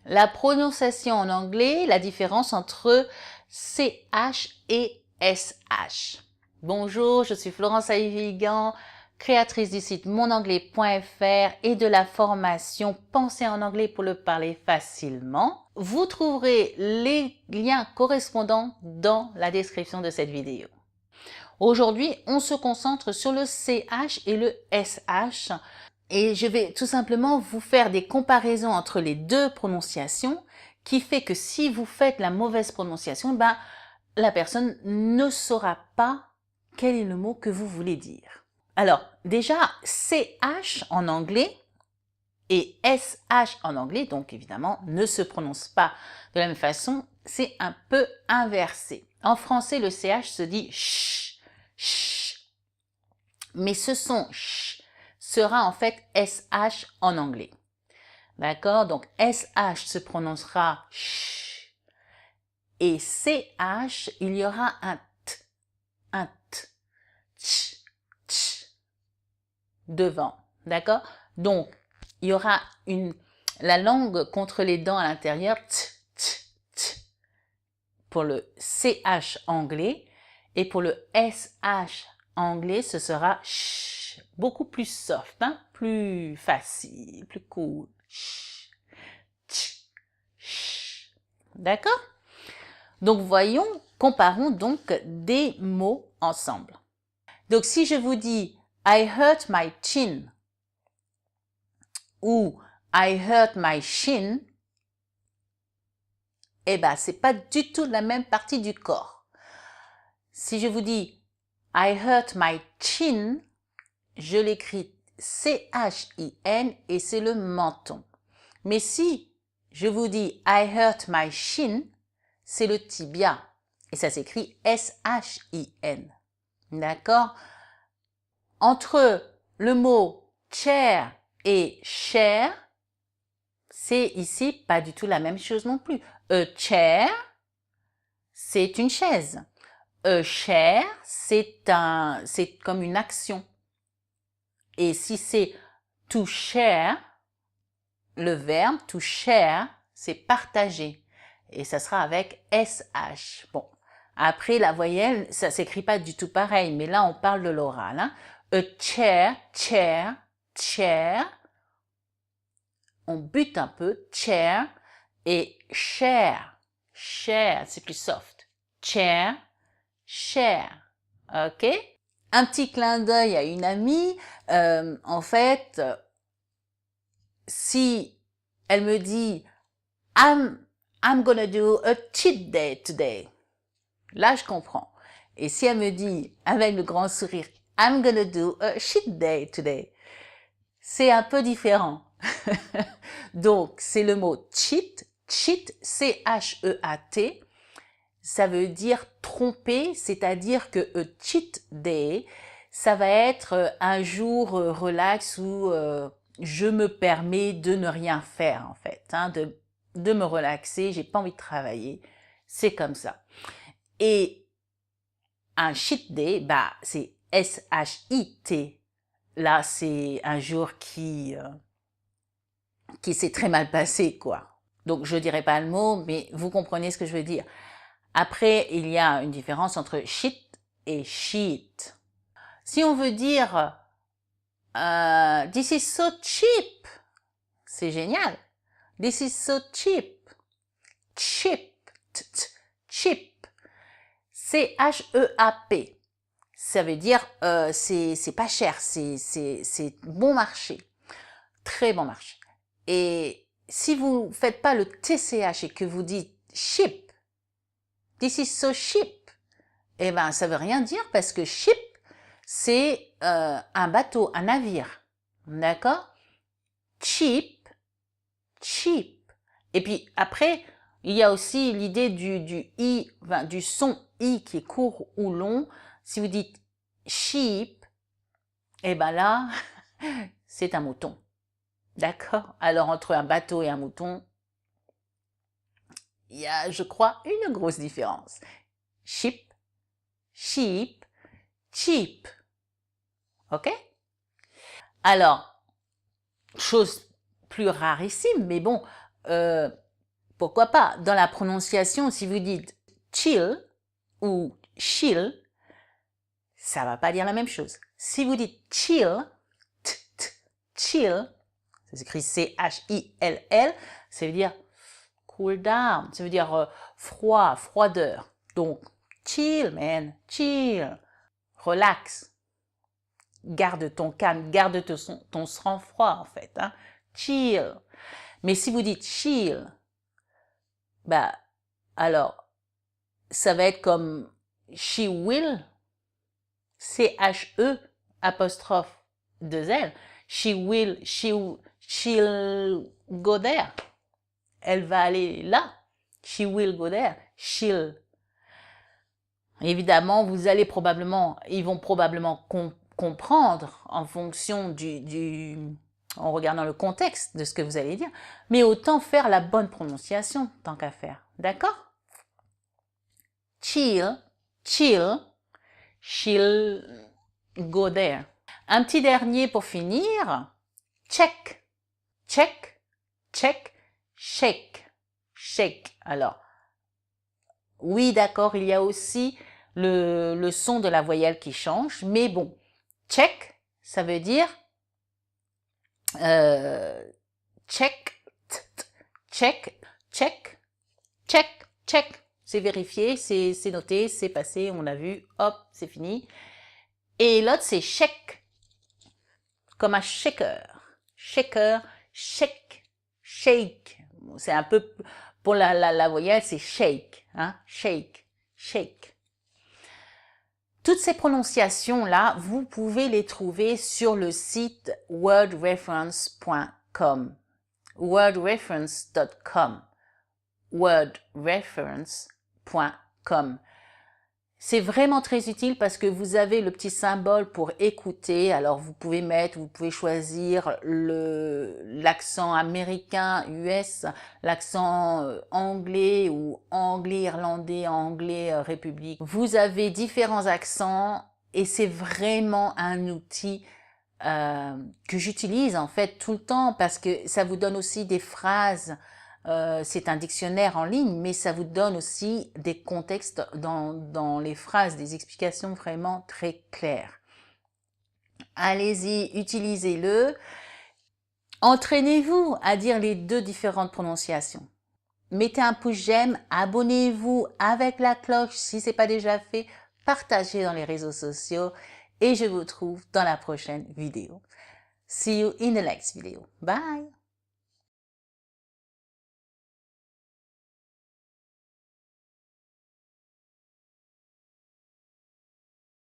la prononciation en anglais, la différence entre CH et SH. Bonjour, je suis Florence Aïvigan, créatrice du site monanglais.fr et de la formation Pensez en anglais pour le parler facilement. Vous trouverez les liens correspondants dans la description de cette vidéo. Aujourd'hui, on se concentre sur le CH et le SH et je vais tout simplement vous faire des comparaisons entre les deux prononciations qui fait que si vous faites la mauvaise prononciation, la personne ne saura pas quel est le mot que vous voulez dire. Alors, déjà, CH en anglais et SH en anglais, donc évidemment, ne se prononcent pas de la même façon, c'est un peu inversé. En français, le CH se dit ch, ch, mais ce son ch sera en fait SH en anglais. D'accord? Donc SH se prononcera ch et CH, il y aura un t, ch, ch devant. D'accord? Donc il y aura la langue contre les dents à l'intérieur pour le CH anglais et pour le SH anglais, ce sera ch, beaucoup plus soft, hein? Plus facile, plus cool. Ch, ch, ch. D'accord? Donc voyons, comparons donc des mots ensemble. Donc si je vous dis I hurt my chin ou I hurt my shin, eh ben c'est pas du tout la même partie du corps. Si je vous dis I hurt my chin, je l'écris C-H-I-N et c'est le menton. Mais si je vous dis I hurt my shin, c'est le tibia et ça s'écrit S-H-I-N. D'accord? Entre le mot chair et chair, c'est ici pas du tout la même chose non plus. A chair, c'est une chaise. A chair, c'est comme une action. Et si c'est to share, le verbe to share, c'est partager. Et ça sera avec SH. Bon, après la voyelle, ça s'écrit pas du tout pareil, mais là on parle de l'oral. Hein. A chair, chair, chair. On bute un peu, chair. Et share, share, c'est plus soft. Chair, share. Ok? Un petit clin d'œil à une amie. En fait, si elle me dit I'm gonna do a cheat day today, là je comprends. Et si elle me dit avec le grand sourire I'm gonna do a cheat day today, c'est un peu différent. Donc c'est le mot cheat, cheat, C-H-E-A-T. Ça veut dire tromper, c'est-à-dire que a cheat day, ça va être un jour relax où je me permets de ne rien faire en fait, hein, de me relaxer, j'ai pas envie de travailler, c'est comme ça. Et un cheat day, c'est S-H-I-T. Là, c'est un jour qui s'est très mal passé, quoi. Donc, je dirais pas le mot, mais vous comprenez ce que je veux dire. Après, il y a une différence entre shit et sheet. Si on veut dire this is so cheap, c'est génial. This is so cheap. Cheap, cheap. C-H-E-A-P. Ça veut dire c'est pas cher, c'est bon marché. Très bon marché. Et si vous faites pas le TCH et que vous dites cheap, this is so cheap, eh ben ça veut rien dire parce que ship c'est un bateau, un navire, d'accord? Cheap, cheap. Et puis après il y a aussi l'idée du i, du son i qui est court ou long. Si vous dites sheep, eh ben là c'est un mouton, d'accord? Alors entre un bateau et un mouton, il y a, je crois, une grosse différence. Sheep, sheep, cheap. Ok? Alors, chose plus rarissime, mais bon, pourquoi pas, dans la prononciation, si vous dites chill ou chill, ça va pas dire la même chose. Si vous dites chill, chill, ça s'écrit C-H-I-L-L, ça veut dire cool down, ça veut dire froid, froideur. Donc, chill, man, chill, relax, garde ton calme, garde ton sang-froid, en fait, hein. Chill. Mais si vous dites chill, bah, alors, ça va être comme she will, C-H-E, apostrophe 2L, she'll go there. Elle va aller là. She will go there. She'll. Évidemment, ils vont probablement comprendre en fonction en regardant le contexte de ce que vous allez dire, mais autant faire la bonne prononciation, tant qu'à faire. D'accord? Chill, she'll go there. Un petit dernier pour finir. Check, shake. Alors, oui, d'accord, il y a aussi le son de la voyelle qui change, mais bon, check, ça veut dire check, check. C'est vérifié, c'est noté, c'est passé, on a vu, hop, c'est fini. Et l'autre, c'est shake, comme un shaker, shake. C'est un peu, pour la voyelle, c'est shake, hein, shake. Toutes ces prononciations-là, vous pouvez les trouver sur le site wordreference.com, wordreference.com, wordreference.com. C'est vraiment très utile parce que vous avez le petit symbole pour écouter. Alors vous pouvez choisir l'accent américain, US, l'accent anglais ou anglais irlandais, anglais république. Vous avez différents accents et c'est vraiment un outil que j'utilise en fait tout le temps parce que ça vous donne aussi des phrases. C'est un dictionnaire en ligne, mais ça vous donne aussi des contextes dans les phrases, des explications vraiment très claires. Allez-y, utilisez-le. Entraînez-vous à dire les deux différentes prononciations. Mettez un pouce j'aime, abonnez-vous avec la cloche si ce n'est pas déjà fait, partagez dans les réseaux sociaux et je vous retrouve dans la prochaine vidéo. See you in the next video. Bye!